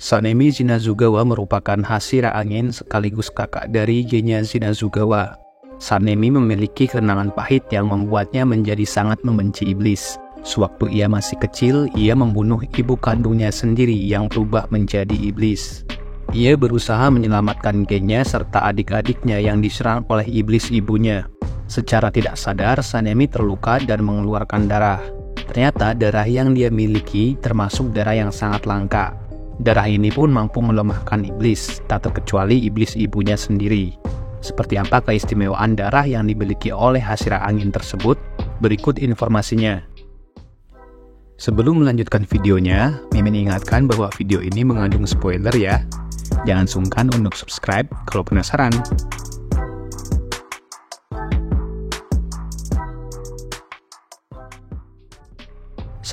Sanemi Shinazugawa merupakan Hashira angin sekaligus kakak dari Genya Shinazugawa. Sanemi memiliki kenangan pahit yang membuatnya menjadi sangat membenci iblis. Sewaktu ia masih kecil, ia membunuh ibu kandungnya sendiri yang berubah menjadi iblis. Ia berusaha menyelamatkan Genya serta adik-adiknya yang diserang oleh iblis ibunya. Secara tidak sadar, Sanemi terluka dan mengeluarkan darah. Ternyata darah yang dia miliki termasuk darah yang sangat langka. Darah ini pun mampu melemahkan iblis, tak terkecuali iblis ibunya sendiri. Seperti apa keistimewaan darah yang dimiliki oleh Hashira angin tersebut? Berikut informasinya. Sebelum melanjutkan videonya, Mimin ingatkan bahwa video ini mengandung spoiler ya. Jangan sungkan untuk subscribe kalau penasaran.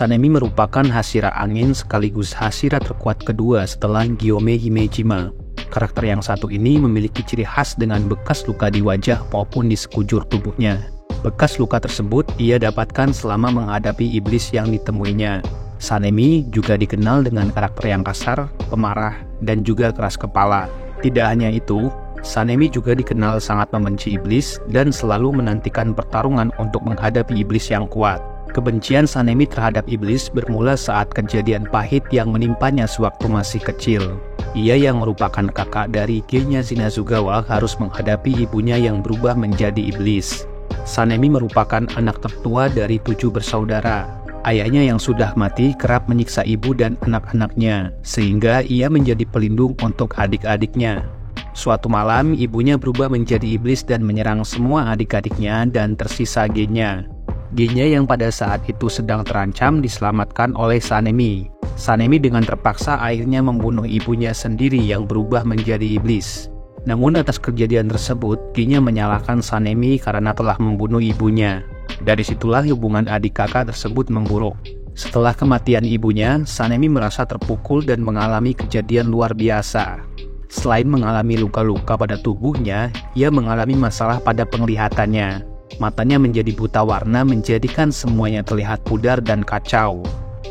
Sanemi merupakan Hashira angin sekaligus Hashira terkuat kedua setelah Gyome Himejima. Karakter yang satu ini memiliki ciri khas dengan bekas luka di wajah maupun di sekujur tubuhnya. Bekas luka tersebut ia dapatkan selama menghadapi iblis yang ditemuinya. Sanemi juga dikenal dengan karakter yang kasar, pemarah, dan juga keras kepala. Tidak hanya itu, Sanemi juga dikenal sangat membenci iblis dan selalu menantikan pertarungan untuk menghadapi iblis yang kuat. Kebencian Sanemi terhadap iblis bermula saat kejadian pahit yang menimpanya sewaktu masih kecil. Ia yang merupakan kakak dari Genya Shinazugawa harus menghadapi ibunya yang berubah menjadi iblis. Sanemi merupakan anak tertua dari 7 bersaudara. Ayahnya yang sudah mati kerap menyiksa ibu dan anak-anaknya, sehingga ia menjadi pelindung untuk adik-adiknya. Suatu malam, ibunya berubah menjadi iblis dan menyerang semua adik-adiknya dan tersisa Genya. Genya yang pada saat itu sedang terancam diselamatkan oleh Sanemi. Sanemi dengan terpaksa akhirnya membunuh ibunya sendiri yang berubah menjadi iblis. Namun atas kejadian tersebut, Genya menyalahkan Sanemi karena telah membunuh ibunya. Dari situlah hubungan adik kakak tersebut memburuk. Setelah kematian ibunya, Sanemi merasa terpukul dan mengalami kejadian luar biasa. Selain mengalami luka-luka pada tubuhnya, ia mengalami masalah pada penglihatannya. Matanya menjadi buta warna menjadikan semuanya terlihat pudar dan kacau.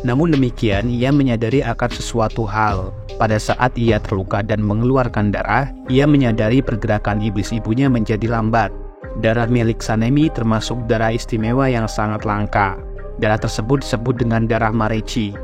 Namun demikian, ia menyadari akan sesuatu hal. Pada saat ia terluka dan mengeluarkan darah, ia menyadari pergerakan iblis ibunya menjadi lambat. Darah milik Sanemi termasuk darah istimewa yang sangat langka. Darah tersebut disebut dengan darah Marechi.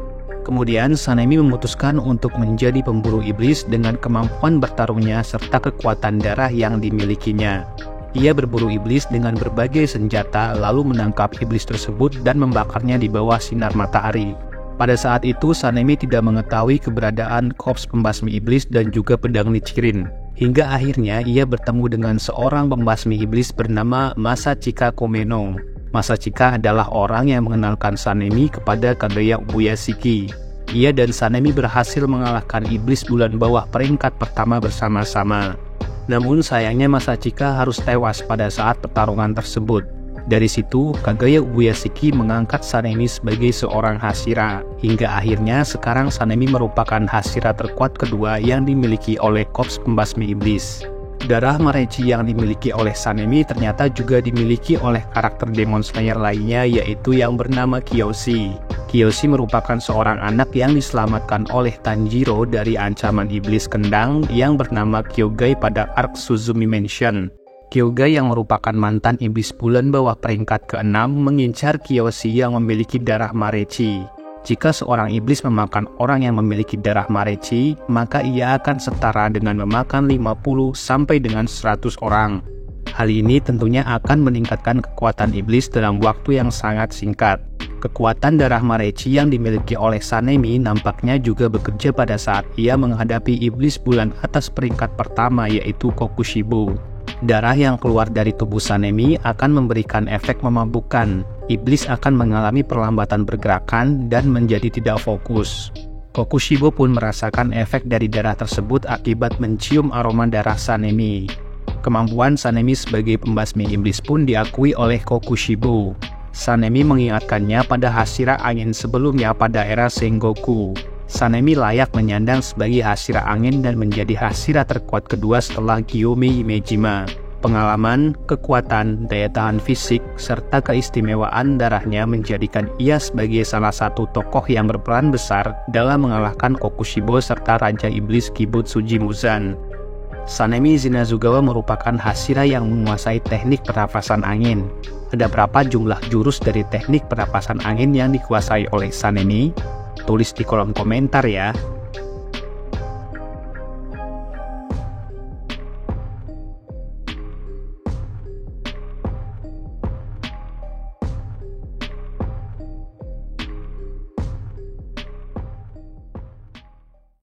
Kemudian Sanemi memutuskan untuk menjadi pemburu iblis dengan kemampuan bertarungnya serta kekuatan darah yang dimilikinya. Ia berburu iblis dengan berbagai senjata lalu menangkap iblis tersebut dan membakarnya di bawah sinar matahari. Pada saat itu Sanemi tidak mengetahui keberadaan korps pembasmi iblis dan juga pedang Nichirin. Hingga akhirnya ia bertemu dengan seorang pembasmi iblis bernama Masachika Komeno. Masachika adalah orang yang mengenalkan Sanemi kepada Kaguya Ubuyashiki. Ia dan Sanemi berhasil mengalahkan iblis bulan bawah peringkat pertama bersama-sama. Namun sayangnya Masachika harus tewas pada saat pertarungan tersebut. Dari situ, Kaguya Ubuyashiki mengangkat Sanemi sebagai seorang Hashira. Hingga akhirnya sekarang Sanemi merupakan Hashira terkuat kedua yang dimiliki oleh korps pembasmi iblis. Darah Marechi yang dimiliki oleh Sanemi ternyata juga dimiliki oleh karakter Demon Slayer lainnya, yaitu yang bernama Kiyoshi. Kiyoshi merupakan seorang anak yang diselamatkan oleh Tanjiro dari ancaman iblis kendang yang bernama Kyogai pada arc Suzumi Mansion. Kyogai yang merupakan mantan iblis bulan bawah peringkat ke-6 mengincar Kiyoshi yang memiliki darah Marechi. Jika seorang iblis memakan orang yang memiliki darah Marechi, maka ia akan setara dengan memakan 50 sampai dengan 100 orang. Hal ini tentunya akan meningkatkan kekuatan iblis dalam waktu yang sangat singkat. Kekuatan darah Marechi yang dimiliki oleh Sanemi nampaknya juga bekerja pada saat ia menghadapi iblis bulan atas peringkat pertama, yaitu Kokushibo. Darah yang keluar dari tubuh Sanemi akan memberikan efek memabukkan. Iblis akan mengalami perlambatan pergerakan dan menjadi tidak fokus. Kokushibo pun merasakan efek dari darah tersebut akibat mencium aroma darah Sanemi. Kemampuan Sanemi sebagai pembasmi iblis pun diakui oleh Kokushibo. Sanemi mengingatkannya pada Hashira angin sebelumnya pada era Sengoku. Sanemi layak menyandang sebagai Hashira angin dan menjadi Hashira terkuat kedua setelah Gyome Himejima. Pengalaman, kekuatan, daya tahan fisik, serta keistimewaan darahnya menjadikan ia sebagai salah satu tokoh yang berperan besar dalam mengalahkan Kokushibo serta Raja Iblis Kibutsuji Muzan. Sanemi Zinazugawa merupakan Hashira yang menguasai teknik pernafasan angin. Ada berapa jumlah jurus dari teknik pernapasan angin yang dikuasai oleh Sanemi? Tulis di kolom komentar ya.